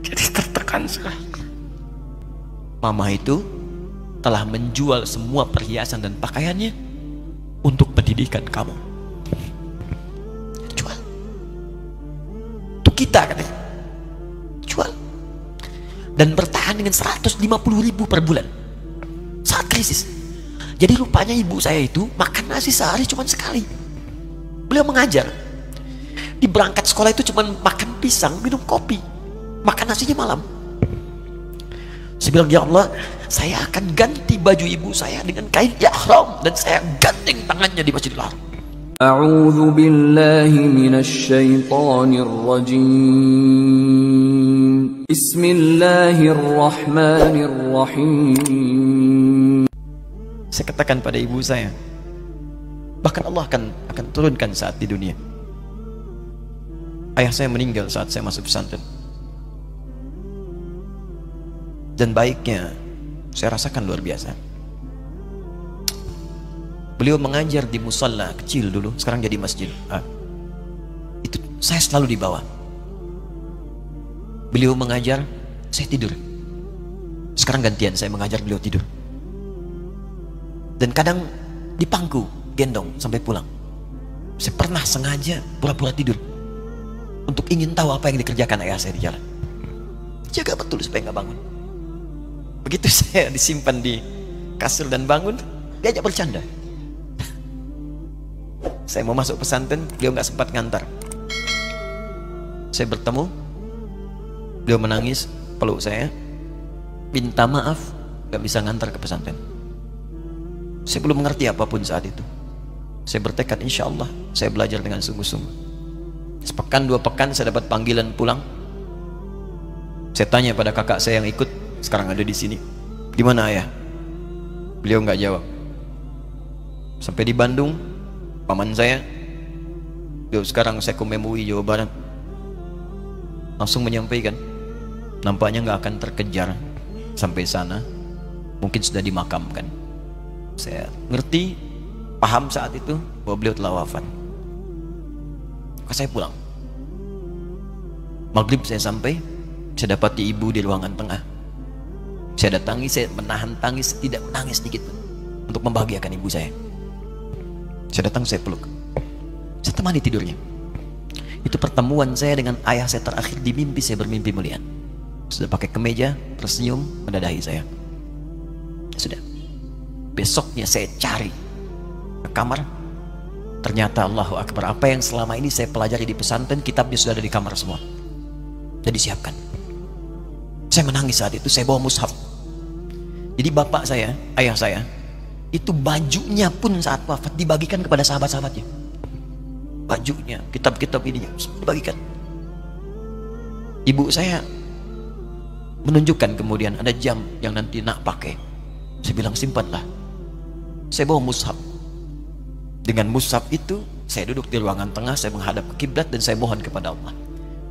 Jadi tertekan sekali. Mama itu telah menjual semua perhiasan dan pakaiannya untuk pendidikan kamu. Jual. Untuk kita katanya. Jual. Dan bertahan dengan 150.000 per bulan saat krisis. Jadi rupanya ibu saya itu makan nasi sehari cuma sekali. Beliau mengajar. Di berangkat sekolah itu cuma makan pisang, minum kopi, makan nasinya malam. Saya bilang, ya Allah, saya akan ganti baju ibu saya dengan kain ihram dan saya gandeng tangannya di Masjidil Haram. A'udzu billahi minasy syaithanir rajim. Bismillahirrahmanirrahim. Saya katakan pada ibu saya, bahkan Allah akan turunkan saat di dunia. Ayah saya meninggal saat saya masuk pesantren. Dan baiknya saya rasakan luar biasa. Beliau mengajar di musalla kecil dulu, sekarang jadi masjid. Itu saya selalu di bawah. Beliau mengajar, saya tidur. Sekarang gantian saya mengajar, beliau tidur. Dan kadang di pangku, gendong sampai pulang. Saya pernah sengaja pura-pura tidur untuk ingin tahu apa yang dikerjakan ayah saya di jalan. Jaga betul supaya nggak bangun. Begitu saya disimpan di kasur dan bangun, diajak bercanda. Saya mau masuk pesantren, beliau nggak sempat ngantar. Saya bertemu, beliau menangis, peluk saya, minta maaf, nggak bisa ngantar ke pesantren. Saya belum mengerti apapun saat itu. Saya bertekad, insya Allah saya belajar dengan sungguh-sungguh. Sepekan 2 pekan saya dapat panggilan pulang. Saya tanya pada kakak saya yang ikut, sekarang ada di sini. Di mana ayah? Beliau nggak jawab. Sampai di Bandung, paman saya, beliau sekarang Sekom MUI Jawa Barat, langsung menyampaikan, nampaknya nggak akan terkejar sampai sana, mungkin sudah dimakamkan. Saya ngerti, paham saat itu bahwa beliau telah wafat. Maka saya pulang. Maghrib saya sampai, saya dapati ibu di ruangan tengah. Saya datangi, saya menahan tangis, tidak menangis sedikit pun, untuk membahagiakan ibu saya. Saya datang, saya peluk, saya temani tidurnya. Itu pertemuan saya dengan ayah saya terakhir di mimpi. Saya bermimpi melihat sudah pakai kemeja, tersenyum, mendadahi saya. Sudah. Besoknya saya cari ke kamar, ternyata Allahu Akbar, apa yang selama ini saya pelajari di pesantren, kitabnya sudah ada di kamar semua, sudah disiapkan. Saya menangis saat itu. Saya bawa mushaf. Jadi bapak saya, ayah saya, itu bajunya pun saat wafat dibagikan kepada sahabat-sahabatnya. Bajunya, kitab-kitab ini dibagikan. Ibu saya menunjukkan kemudian ada jam yang nanti nak pakai. Saya bilang, simpanlah. Saya bawa mushaf. Dengan mushaf itu saya duduk di ruangan tengah, saya menghadap ke kiblat dan saya mohon kepada Allah,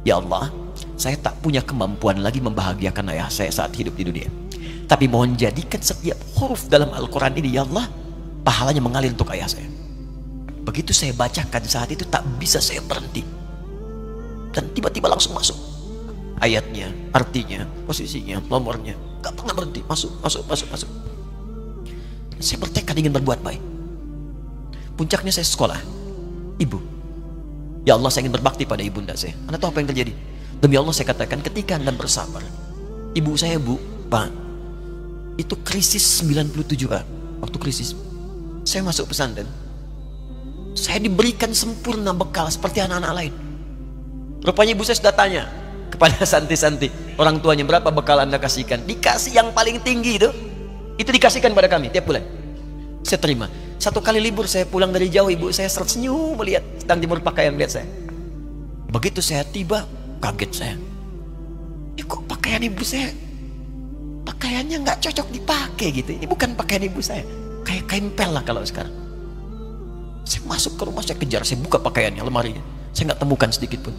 ya Allah, saya tak punya kemampuan lagi membahagiakan ayah saya saat hidup di dunia, tapi mohon jadikan setiap huruf dalam Al-Quran ini, ya Allah, pahalanya mengalir untuk ayah saya. Begitu saya bacakan saat itu, tak bisa saya berhenti, dan tiba-tiba langsung masuk ayatnya, artinya, posisinya, nomornya, gak pernah berhenti, masuk. Saya bertekad ingin berbuat baik. Puncaknya saya sekolah. Ibu, ya Allah, saya ingin berbakti pada ibunda saya. Anda tahu apa yang terjadi? Demi Allah saya katakan, ketika Anda bersabar, ibu saya, Bu, Pak, itu krisis 97 Pak. Waktu krisis saya masuk pesantren, saya diberikan sempurna bekal seperti anak-anak lain. Rupanya ibu saya sudah tanya kepada santi-santi, orang tuanya, berapa bekal Anda kasihkan? Dikasih yang paling tinggi itu dikasihkan pada kami tiap bulan. Saya terima. Satu kali libur saya pulang dari jauh, ibu saya tersenyum melihat, sedang jemur pakaian melihat saya. Begitu saya tiba, kaget saya. Kok pakaian ibu saya, pakaiannya nggak cocok dipakai gitu. Ini bukan pakaian ibu saya, kayak kain pel lah kalau sekarang. Saya masuk ke rumah, saya kejar, saya buka pakaiannya, lemarinya, saya nggak temukan sedikit pun.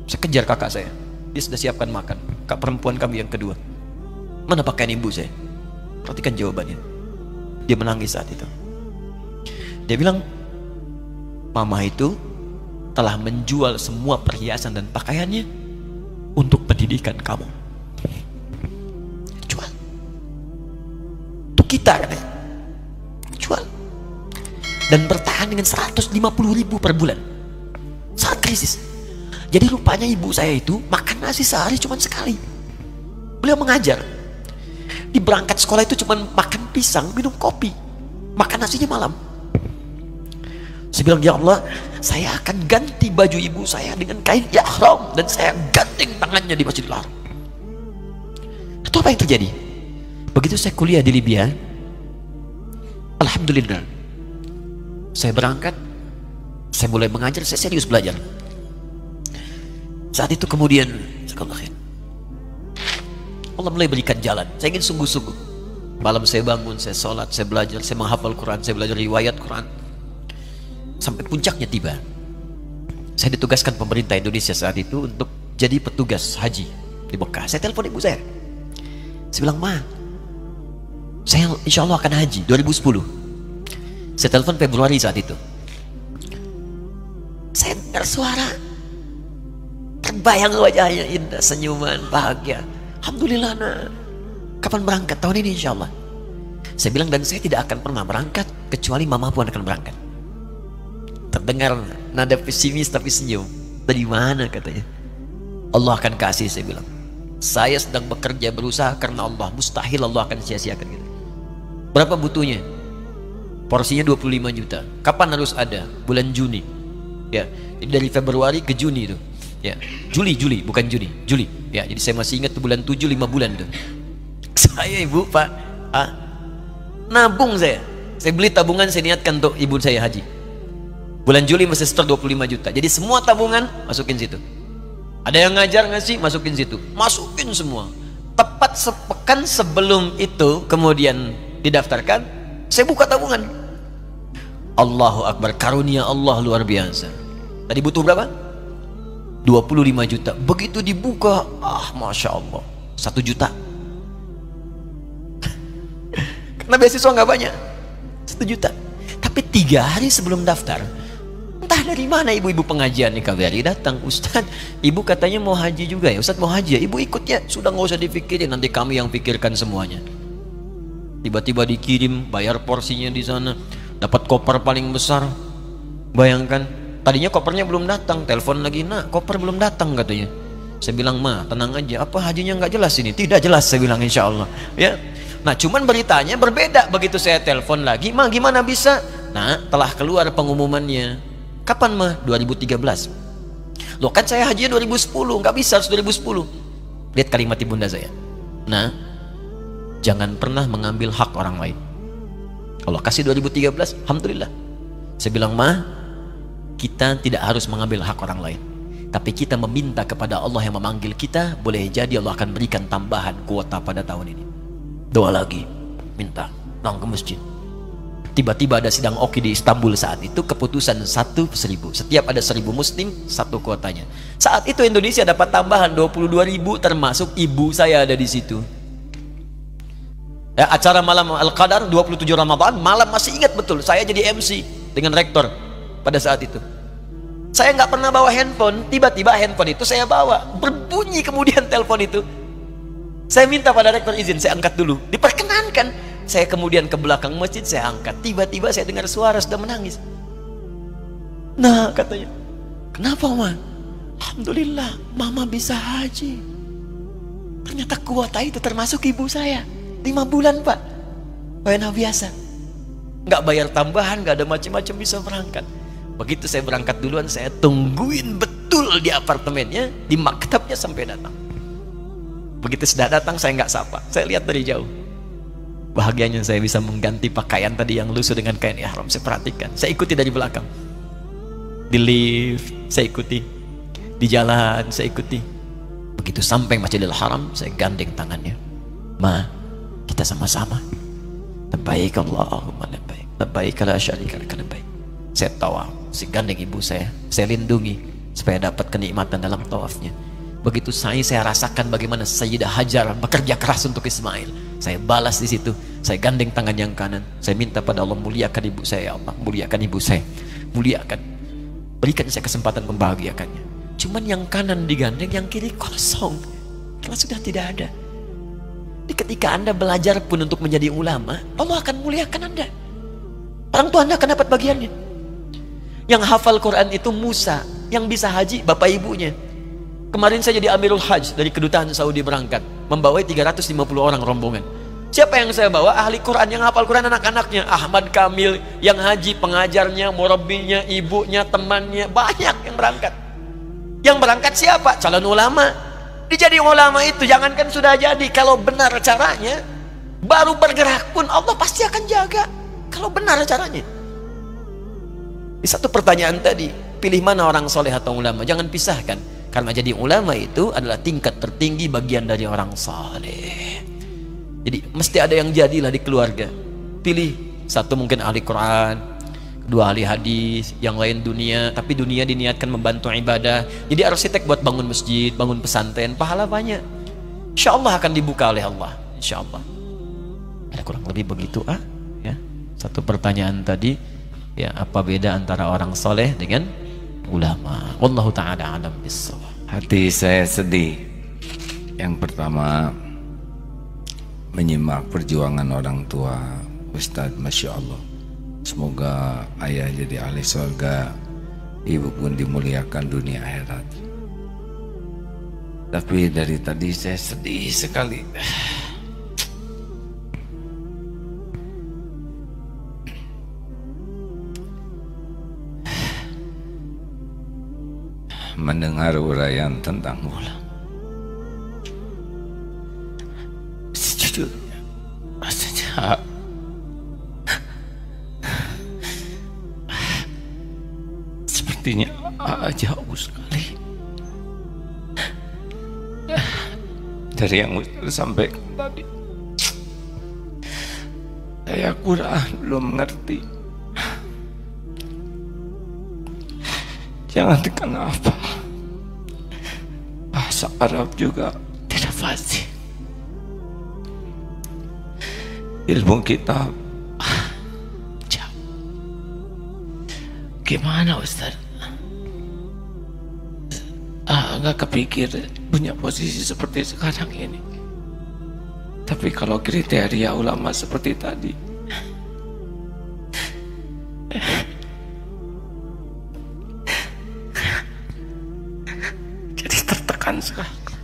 Saya kejar kakak saya, dia sudah siapkan makan. Kak perempuan kami yang kedua, mana pakaian ibu saya? Perhatikan jawabannya. Dia menangis saat itu. Dia bilang, Mama itu telah menjual semua perhiasan dan pakaiannya untuk pendidikan kamu. Jual. Untuk kita katanya. Jual. Dan bertahan dengan 150.000 per bulan saat krisis. Jadi rupanya ibu saya itu makan nasi sehari cuma sekali. Beliau mengajar. Di berangkat sekolah itu cuma makan pisang, minum kopi, makan nasinya malam. Saya bilang, ya Allah, saya akan ganti baju ibu saya dengan kain ihram dan saya gandeng tangannya di Masjidil Haram. Itu apa yang terjadi? Begitu saya kuliah di Libya, alhamdulillah, saya berangkat, saya mulai mengajar, saya serius belajar. Saat itu kemudian, Allah mulai berikan jalan. Saya ingin sungguh-sungguh. Malam saya bangun, saya sholat, saya belajar, saya menghafal Quran, saya belajar riwayat Quran. Sampai puncaknya tiba. Saya ditugaskan pemerintah Indonesia saat itu untuk jadi petugas haji di Mekah. Saya telepon ibu saya. Saya bilang, Ma, saya insya Allah akan haji 2010. Saya telepon Februari saat itu. Saya dengar suara, terbayang wajahnya indah, senyuman, bahagia. Alhamdulillah, nak. Kapan berangkat? Tahun ini insya Allah. Saya bilang, dan saya tidak akan pernah berangkat kecuali mama pun akan berangkat. Terdengar nada pesimis tapi senyum. Dari mana katanya? Allah akan kasih, saya bilang. Saya sedang bekerja berusaha karena Allah. Mustahil Allah akan sia-siakan gitu. Berapa butuhnya? Porsinya 25 juta. Kapan harus ada? Bulan Juni. Ya, jadi dari Februari ke Juni itu. Ya, Juli bukan Juni, Juli. Ya, jadi saya masih ingat tuh bulan 7, 5 bulan tuh. Saya ibu, Pak, nabung saya. Saya beli tabungan, saya niatkan untuk ibu saya haji. Bulan Juli masih setor 25 juta. Jadi semua tabungan masukin situ. Ada yang ngajar ngasih, masukin situ. Masukin semua. Tepat sepekan sebelum itu kemudian didaftarkan, saya buka tabungan. Allahu Akbar, karunia Allah luar biasa. Tadi butuh berapa? 25 juta. Begitu dibuka, Masya Allah, 1 juta. Karena beasiswa nggak banyak, 1 juta. Tapi 3 hari sebelum daftar, entah dari mana ibu-ibu pengajian nih KBRI datang, Ustadz, ibu katanya mau haji juga ya, Ustadz mau haji ya, ibu ikut ya, sudah nggak usah dipikirin, nanti kami yang pikirkan semuanya. Tiba-tiba dikirim, bayar porsinya di sana, dapat koper paling besar. Bayangkan, tadinya kopernya belum datang, telepon lagi, nak koper belum datang katanya. Saya bilang, Ma, tenang aja, apa hajinya nggak jelas ini? Tidak jelas, saya bilang, insya Allah. Ya, nah cuman beritanya berbeda. Begitu saya telepon lagi, Ma gimana bisa? Nah, telah keluar pengumumannya. Kapan, Ma? 2013. Loh kan saya hajinya 2010, nggak bisa, harus 2010. Lihat kalimat ibunda saya. Nah, jangan pernah mengambil hak orang lain. Allah kasih 2013, alhamdulillah. Saya bilang, Ma, kita tidak harus mengambil hak orang lain, tapi kita meminta kepada Allah yang memanggil kita. Boleh jadi Allah akan berikan tambahan kuota pada tahun ini. Doa lagi, minta, datang ke masjid. Tiba-tiba ada sidang Oki di Istanbul saat itu, keputusan 1/1000. Setiap ada 1000 muslim, 1 kuotanya. Saat itu Indonesia dapat tambahan 22.000, termasuk ibu saya ada di situ. Ya, acara malam Al-Qadar 27 Ramadan, malam masih ingat betul, saya jadi MC dengan rektor pada saat itu. Saya nggak pernah bawa handphone, tiba-tiba handphone itu saya bawa, berbunyi kemudian telepon itu. Saya minta pada rektor izin, saya angkat dulu, diperkenankan. Saya kemudian ke belakang masjid, saya angkat. Tiba-tiba saya dengar suara sudah menangis. Nah, katanya, kenapa, Ma? Alhamdulillah, Mama bisa haji. Ternyata kuota itu termasuk ibu saya. 5 bulan, Pak. Wena biasa. Nggak bayar tambahan, nggak ada macam-macam, bisa berangkat. Begitu saya berangkat duluan, saya tungguin betul di apartemennya, di maktabnya sampai datang. Begitu sudah datang, saya nggak sapa, saya lihat dari jauh. Bahagianya saya bisa mengganti pakaian tadi yang lusuh dengan kain ihram. Saya perhatikan, saya ikuti dari belakang. Di lift, saya ikuti. Di jalan, saya ikuti. Begitu sampai Masjidil Haram, saya gandeng tangannya. Ma, kita sama-sama. Labbaik Allahumma labbaik. Labbaik la syarika lak labbaik. Saya tawaf, saya gandeng ibu saya lindungi supaya dapat kenikmatan dalam tawafnya. Begitu saya rasakan bagaimana Sayyidah Hajar bekerja keras untuk Ismail. Saya balas di situ. Saya gandeng tangan yang kanan. Saya minta pada Allah, muliakan ibu saya, ya Allah, muliakan ibu saya, muliakan. berikan saya kesempatan membahagiakannya. Cuman yang kanan digandeng, yang kiri kosong. Karena sudah tidak ada. Jadi ketika Anda belajar pun untuk menjadi ulama, Allah akan muliakan Anda. Orang tua Anda akan dapat bagiannya. Yang hafal Quran itu Musa, yang bisa haji bapak ibunya. Kemarin saya jadi Amirul Hajj dari kedutaan Saudi berangkat, membawai 350 orang rombongan. Siapa yang saya bawa? Ahli Quran, yang hafal Quran anak-anaknya. Ahmad Kamil, yang haji, pengajarnya, murabbinya, ibunya, temannya, banyak yang berangkat. Yang berangkat siapa? Calon ulama. Dijadi ulama itu, jangankan sudah jadi, kalau benar caranya, baru bergerak pun Allah pasti akan jaga. Kalau benar caranya. Di satu pertanyaan tadi, pilih mana orang soleh atau ulama? Jangan pisahkan. Karena jadi ulama itu adalah tingkat tertinggi bagian dari orang soleh. Jadi mesti ada yang jadilah di keluarga. Pilih satu mungkin ahli Quran, dua ahli hadis, yang lain dunia. Tapi dunia diniatkan membantu ibadah. Jadi arsitek buat bangun masjid, bangun pesantren, pahala banyak. Insya Allah akan dibuka oleh Allah. Insya Allah. Ada kurang lebih begitu ya. Satu pertanyaan tadi, ya, apa beda antara orang soleh dengan ulama? Wallahu ta'ala alam bissawab. Hati saya sedih. Yang pertama, menyimak perjuangan orang tua Ustadz, Masya Allah. Semoga ayah jadi ahli surga, ibu pun dimuliakan dunia akhirat. Tapi dari tadi saya sedih sekali. Mendengar uraian tentang ulama. Sejujurnya, rasanya sepertinya jauh sekali dari yang Ustaz sampaikan tadi. Saya Quran belum mengerti. Jangan kenapa bahasa Arab juga tidak fasih. Ilmu kitab jauh. Gimana Ustaz? Nggak kepikir punya posisi seperti sekarang ini. Tapi kalau kriteria ulama seperti tadi, jadi tertekan sekali.